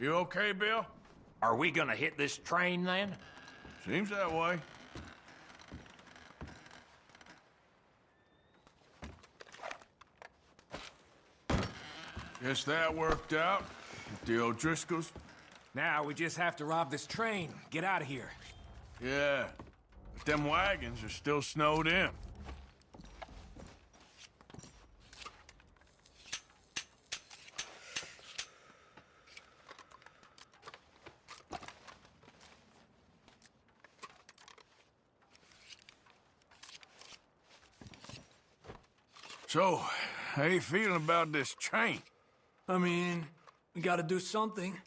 You okay, Bill? Are we gonna hit this train then? Seems that way. Guess that worked out with the O'Driscolls. Now we just have to rob this train. Get out of here. Yeah, but them wagons are still snowed in. So, how you feeling about this train? I mean, we gotta do something.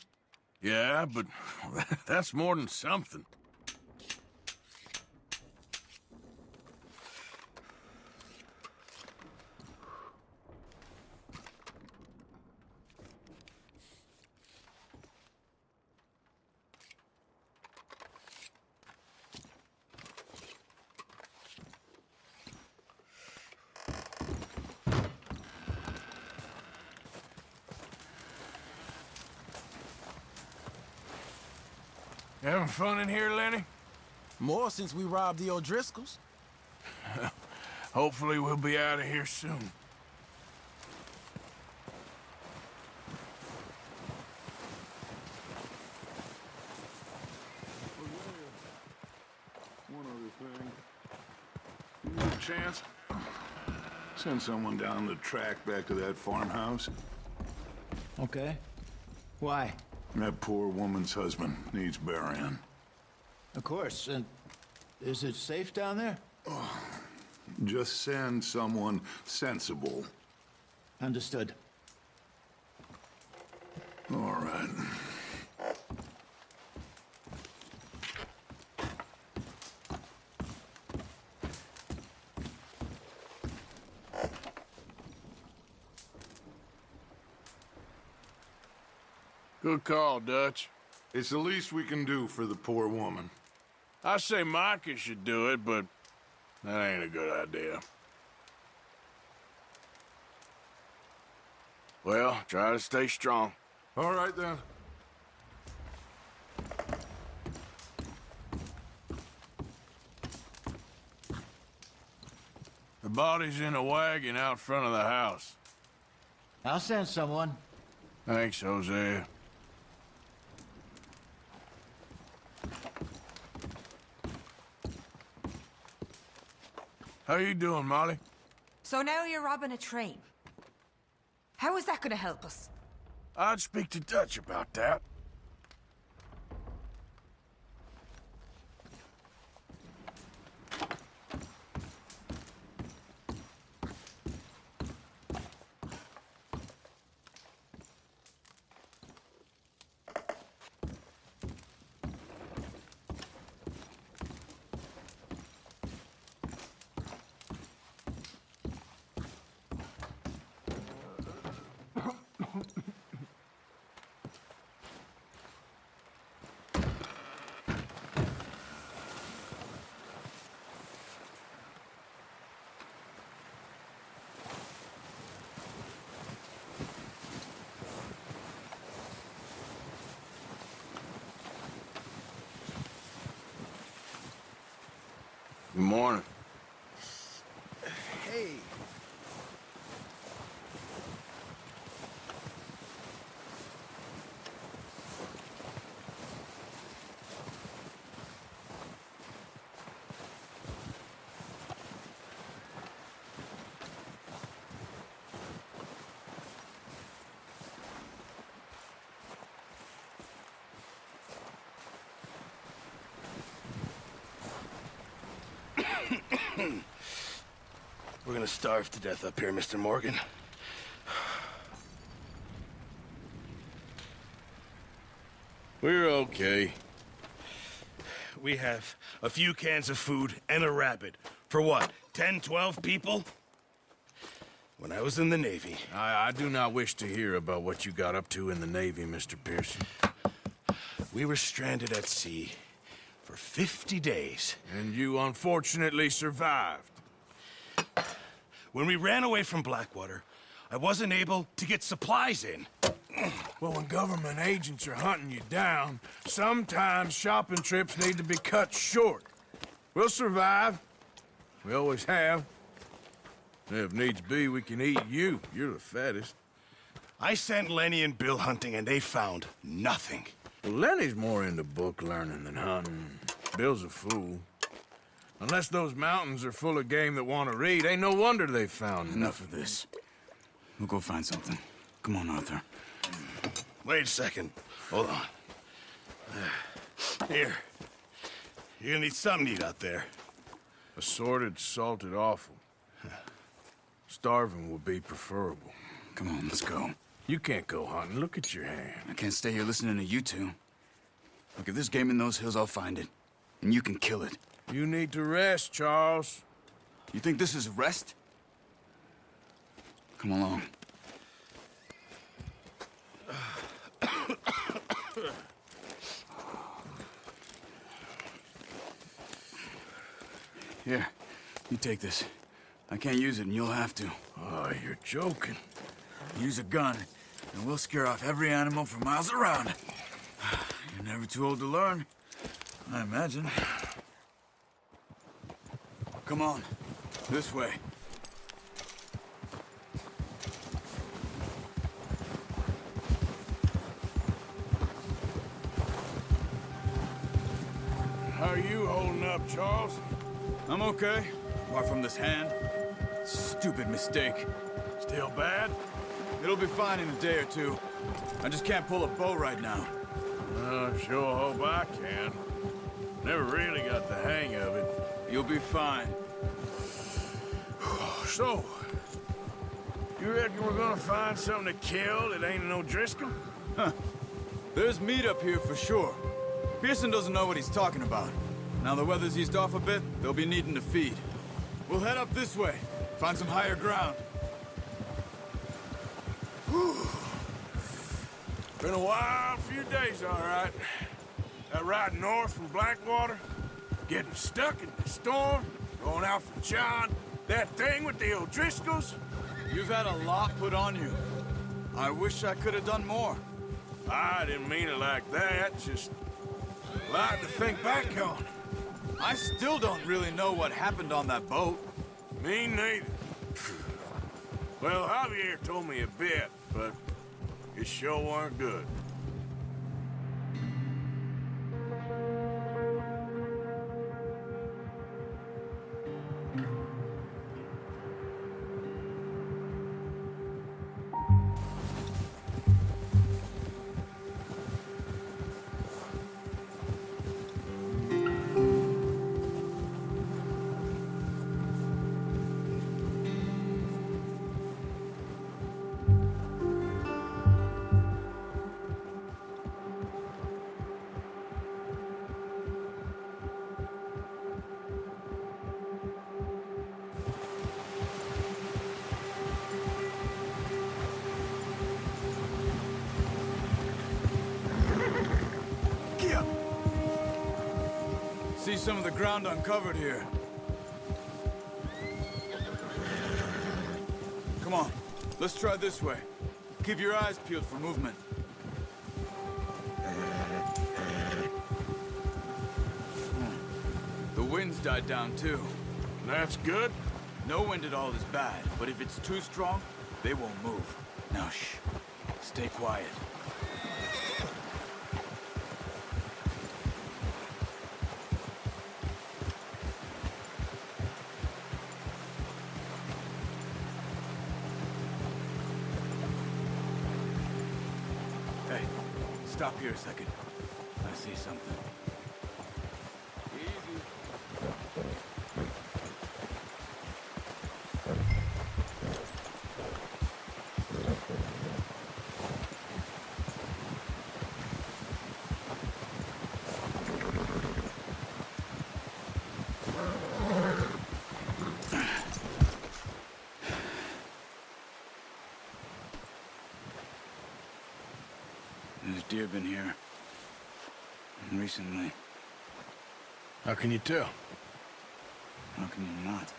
Yeah, but that's more than something. You having fun in here, Lenny? More since we robbed the O'Driscolls. Hopefully we'll be out of here soon. One other thing. You get a chance? Send someone down the track back to that farmhouse. Okay. Why? That poor woman's husband needs burying. Of course. And is it safe down there? Just send someone sensible. Understood. All right. Good call, Dutch. It's the least we can do for the poor woman. I say Micah should do it, but that ain't a good idea. Well, try to stay strong. All right, then. The body's in a wagon out front of the house. I'll send someone. Thanks, Hosea. How you doing, Molly? So now you're robbing a train. How is that gonna help us? I'd speak to Dutch about that. Good morning. Hey. We're gonna starve to death up here, Mr. Morgan. We're okay. We have a few cans of food and a rabbit. For what, 10, 12 people? When I was in the Navy... I do not wish to hear about what you got up to in the Navy, Mr. Pearson. We were stranded at sea for 50 days. And you unfortunately survived. When we ran away from Blackwater, I wasn't able to get supplies in. Well, when government agents are hunting you down, sometimes shopping trips need to be cut short. We'll survive. We always have. If needs be, we can eat you. You're the fattest. I sent Lenny and Bill hunting, and they found nothing. Well, Lenny's more into book learning than hunting. Bill's a fool. Unless those mountains are full of game that want to read, ain't no wonder they found Enough of this. We'll go find something. Come on, Arthur. Wait a second. Hold on. Here. You're gonna need something to eat out there. Assorted, salted offal. Starving would be preferable. Come on, let's go. You can't go hunting. Look at your hand. I can't stay here listening to you two. Look, if there's game in those hills, I'll find it. And you can kill it. You need to rest, Charles. You think this is rest? Come along. Here, you take this. I can't use it, and you'll have to. Oh, you're joking. Use a gun, and we'll scare off every animal for miles around. You're never too old to learn, I imagine. Come on, this way. How are you holding up, Charles? I'm okay, apart from this hand. Stupid mistake. Still bad? It'll be fine in a day or two. I just can't pull a bow right now. Sure hope I can. Never really got the hang of it. You'll be fine. So, you reckon we're gonna find something to kill that ain't no Driscoll? There's meat up here for sure. Pearson doesn't know what he's talking about. Now the weather's eased off a bit, they'll be needing to feed. We'll head up this way, find some higher ground. Been a wild few days, all right. That ride north from Blackwater, getting stuck in the storm, going out for John, that thing with the O'Driscolls. You've had a lot put on you. I wish I could have done more. I didn't mean it like that, just a lot to think back on. I still don't really know what happened on that boat. Me neither. Well, Javier told me a bit, but it sure weren't good. See some of the ground uncovered here. Come on, let's try this way. Keep your eyes peeled for movement. The wind's died down too. That's good. No wind at all is bad, but if it's too strong, they won't move. Now shh, stay quiet. Hey, stop here a second. I see something. Easy. There's deer been here. Recently. How can you tell? How can you not?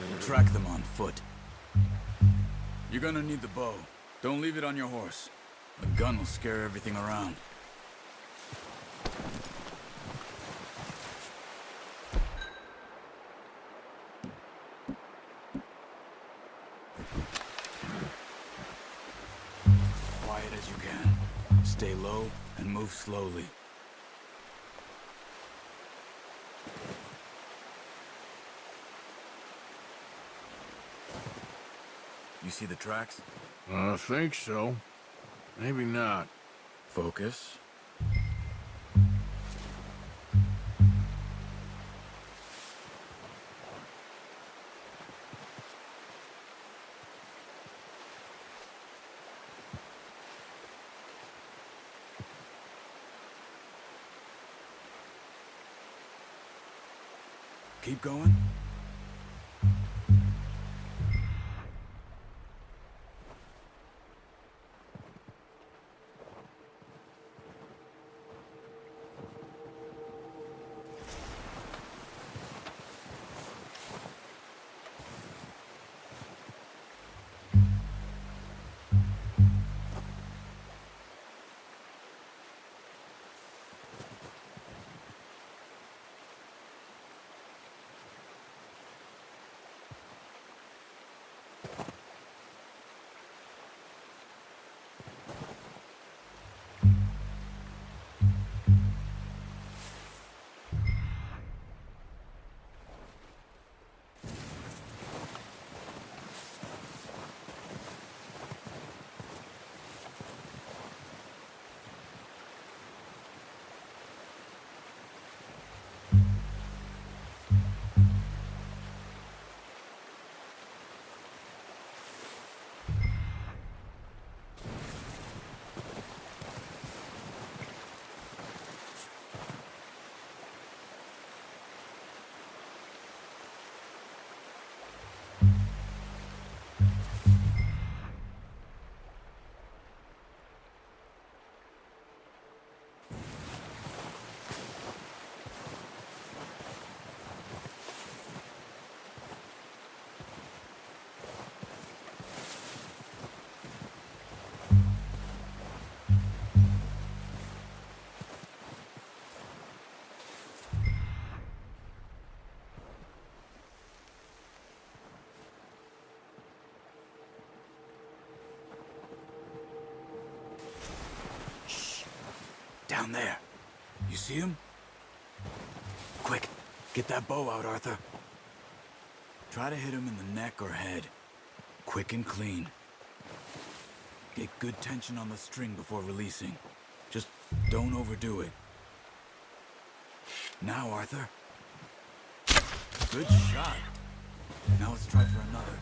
We'll track them on foot. You're gonna need the bow. Don't leave it on your horse. A gun will scare everything around. Quiet as you can. Stay low and move slowly. You see the tracks? I think so. Maybe not. Focus. Keep going. Down there. You see him? Quick, get that bow out, Arthur. Try to hit him in the neck or head. Quick and clean. Get good tension on the string before releasing. Just don't overdo it. Now, Arthur. Good shot. Now let's try for another.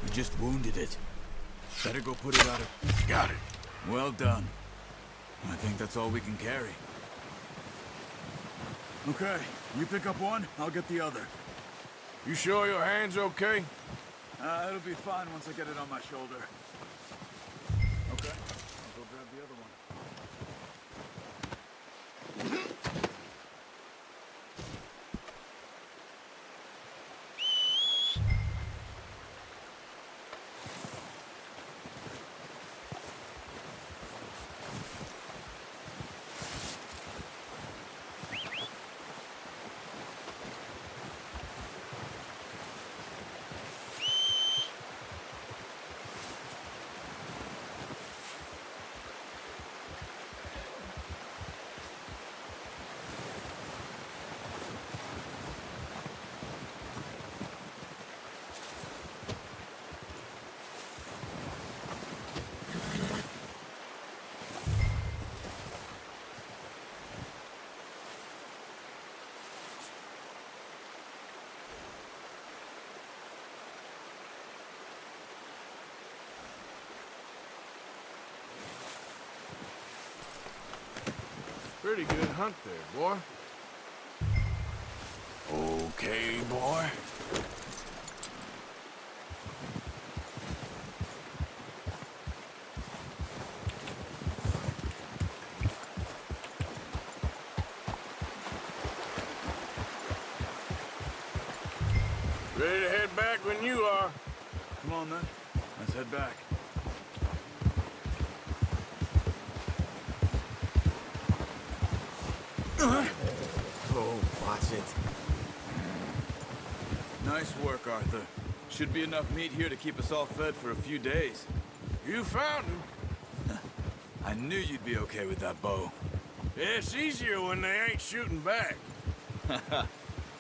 You just wounded it. Better go put it out of... Got it. Well done. I think that's all we can carry. Okay, you pick up one, I'll get the other. You sure your hand's okay? It'll be fine once I get it on my shoulder. Okay, I'll go grab the other one. Pretty good hunt there, boy. Okay, boy. Ready to head back when you are. Come on, then. Let's head back. Oh, watch it. Nice work, Arthur. Should be enough meat here to keep us all fed for a few days. You found him. I knew you'd be okay with that bow. It's easier when they ain't shooting back.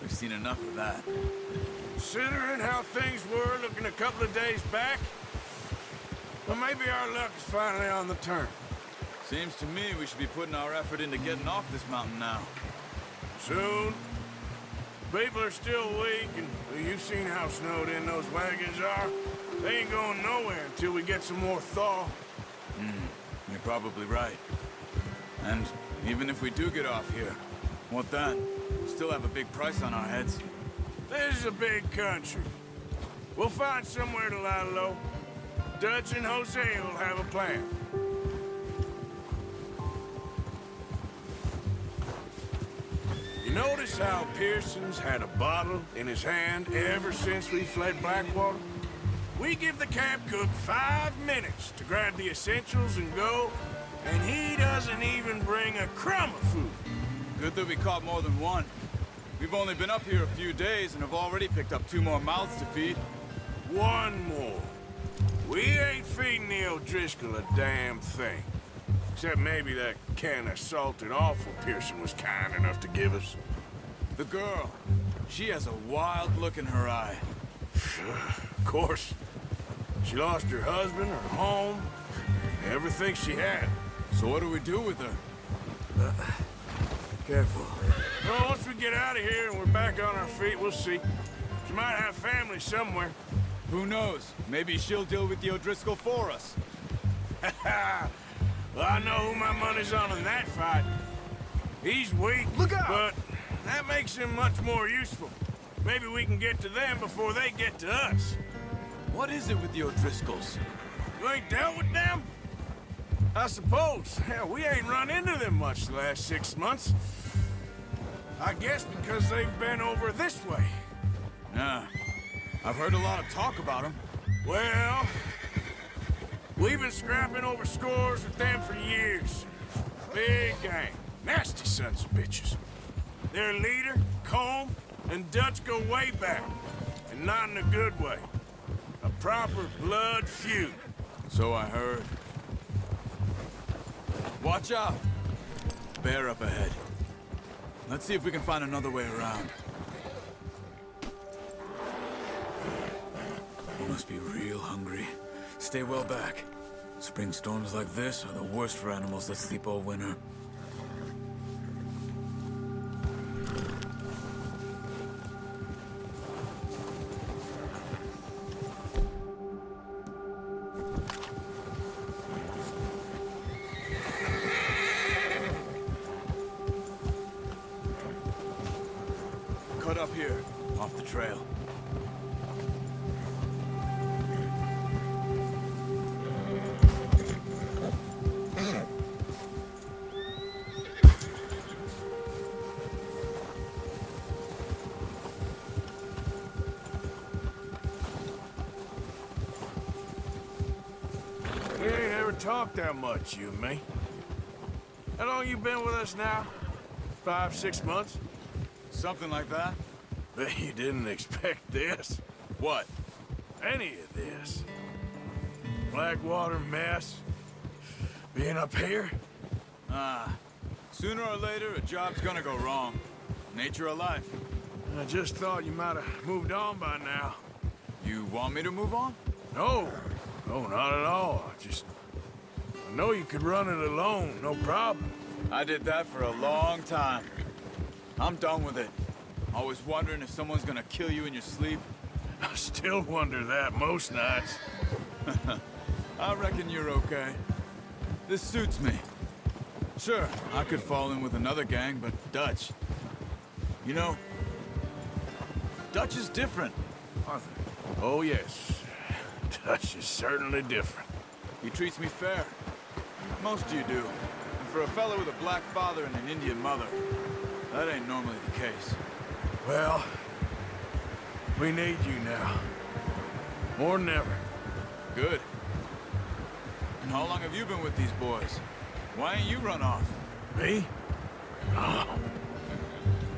We've seen enough of that. Considering how things were looking a couple of days back, well, maybe our luck is finally on the turn. Seems to me we should be putting our effort into getting off this mountain now. Soon. People are still weak, and well, you've seen how snowed in those wagons are. They ain't going nowhere until we get some more thaw. You're probably right. And even if we do get off here, what then? We still have a big price on our heads. This is a big country. We'll find somewhere to lie low. Dutch and Jose will have a plan. You notice how Pearson's had a bottle in his hand ever since we fled Blackwater? We give the camp cook 5 minutes to grab the essentials and go, and he doesn't even bring a crumb of food. Good that we caught more than one. We've only been up here a few days and have already picked up 2 more mouths to feed. One more. We ain't feeding the O'Driscoll a damn thing. Except maybe that can of salted offal Pearson was kind enough to give us. The girl, she has a wild look in her eye. Of course. She lost her husband, her home, everything she had. So what do we do with her? Careful. Well, once we get out of here and we're back on our feet, we'll see. She might have family somewhere. Who knows? Maybe she'll deal with the O'Driscoll for us. Well, I know who my money's on in that fight. He's weak, Look out! but that makes him much more useful. Maybe we can get to them before they get to us. What is it with the O'Driscolls? You ain't dealt with them? I suppose. Hell, we ain't run into them much the last 6 months. I guess because they've been over this way. Nah. I've heard a lot of talk about them. Well, we've been scrapping over scores with them for years. Big gang. Nasty sons of bitches. Their leader, Combe, and Dutch go way back. And not in a good way. A proper blood feud. So I heard. Watch out! Bear up ahead. Let's see if we can find another way around. You must be real hungry. Stay well back. Spring storms like this are the worst for animals that sleep all winter. Cut up here, off the trail. We ain't ever talked that much, you and me. How long you been with us now? 5, 6 months? Something like that? Bet you didn't expect this. What? Any of this. Blackwater mess. Being up here. Sooner or later, a job's gonna go wrong. Nature of life. I just thought you might have moved on by now. You want me to move on? No. No, not at all. I know you could run it alone, no problem. I did that for a long time. I'm done with it. Always wondering if someone's gonna kill you in your sleep. I still wonder that most nights. I reckon you're okay. This suits me. Sure, I could fall in with another gang, but Dutch... You know, Dutch is different. Arthur. Oh, yes. Dutch is certainly different. He treats me fair. Most of you do. And for a fella with a black father and an Indian mother, that ain't normally the case. Well, we need you now. More than ever. Good. And how long have you been with these boys? Why ain't you run off? Me? Oh,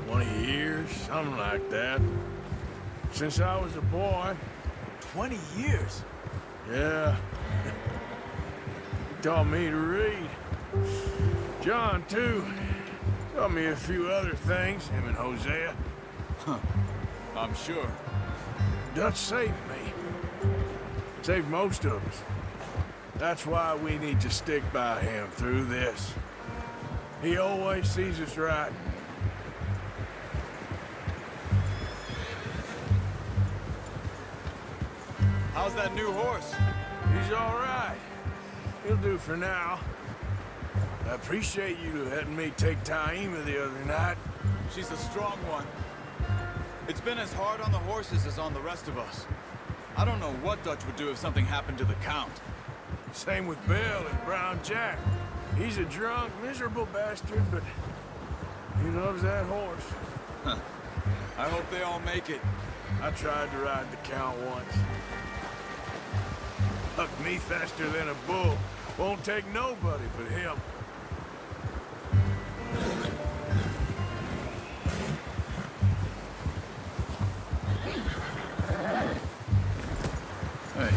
20 years, something like that. Since I was a boy. 20 years? Yeah. He taught me to read. John, too. Taught me a few other things, him and Hosea. Huh. I'm sure. Dutch saved me. Saved most of us. That's why we need to stick by him through this. He always sees us right. How's that new horse? He's all right. He'll do for now. I appreciate you letting me take Taima the other night. She's a strong one. It's been as hard on the horses as on the rest of us. I don't know what Dutch would do if something happened to the Count. Same with Bill and Brown Jack. He's a drunk, miserable bastard, but he loves that horse. Huh. I hope they all make it. I tried to ride the Count once. Hucked me faster than a bull. Won't take nobody but him. Hey.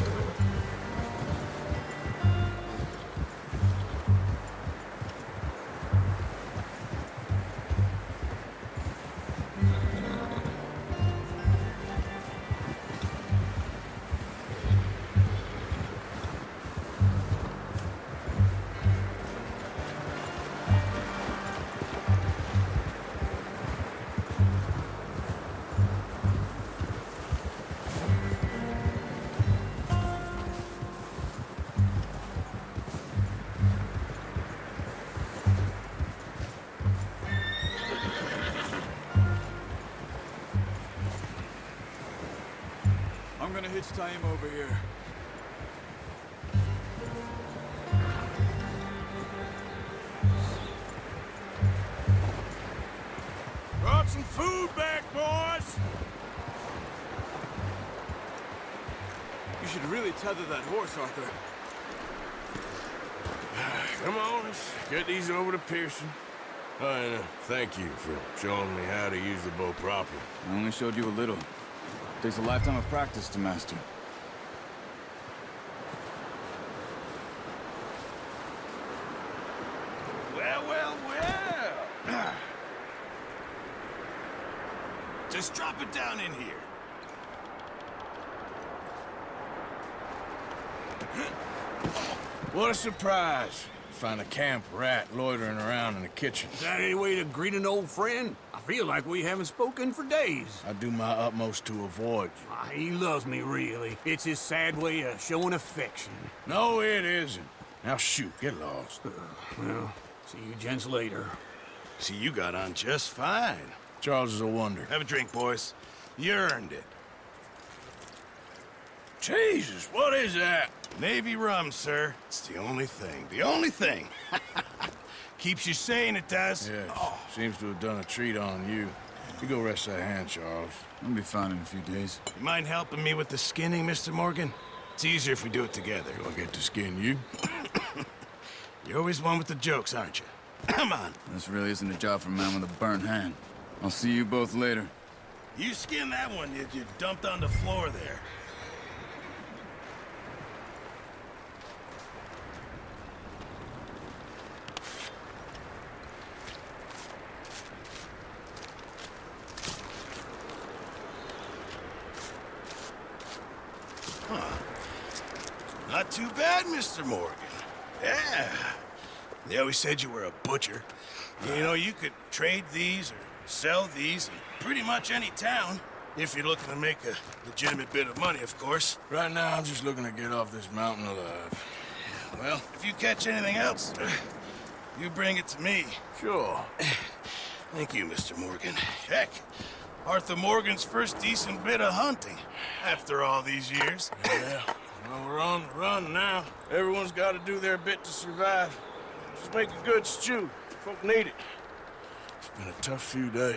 I'm gonna hitch Taim over here. Brought some food back, boys! You should really tether that horse, Arthur. Come on, let's get these over to Pearson. Oh, and thank you for showing me how to use the bow properly. I only showed you a little. Takes a lifetime of practice to master. Well, well, well. Just drop it down in here. What a surprise. Find a camp rat loitering around in the kitchen. Is that any way to greet an old friend? I feel like we haven't spoken for days. I do my utmost to avoid you. He loves me, really. It's his sad way of showing affection. No, it isn't. Now shoot, get lost. Well, see you gents later. See, you got on just fine. Charles is a wonder. Have a drink, boys. You earned it. Jesus, what is that? Navy rum, sir. It's the only thing. The only thing. Keeps you sane, it does. Yes, seems to have done a treat on you. You go rest that hand, Charles. I'll be fine in a few days. You mind helping me with the skinning, Mr. Morgan? It's easier if we do it together. Do I get to skin you? You're always one with the jokes, aren't you? Come on. This really isn't a job for a man with a burnt hand. I'll see you both later. You skin that one you dumped on the floor there. Not too bad, Mr. Morgan. Yeah. They always said you were a butcher. You know, you could trade these or sell these in pretty much any town. If you're looking to make a legitimate bit of money, of course. Right now, I'm just looking to get off this mountain alive. Well, if you catch anything else, you bring it to me. Sure. Thank you, Mr. Morgan. Heck, Arthur Morgan's first decent bit of hunting after all these years. Yeah, well, we're on the run now. Everyone's got to do their bit to survive. Just make a good stew. Folk need it. It's been a tough few days.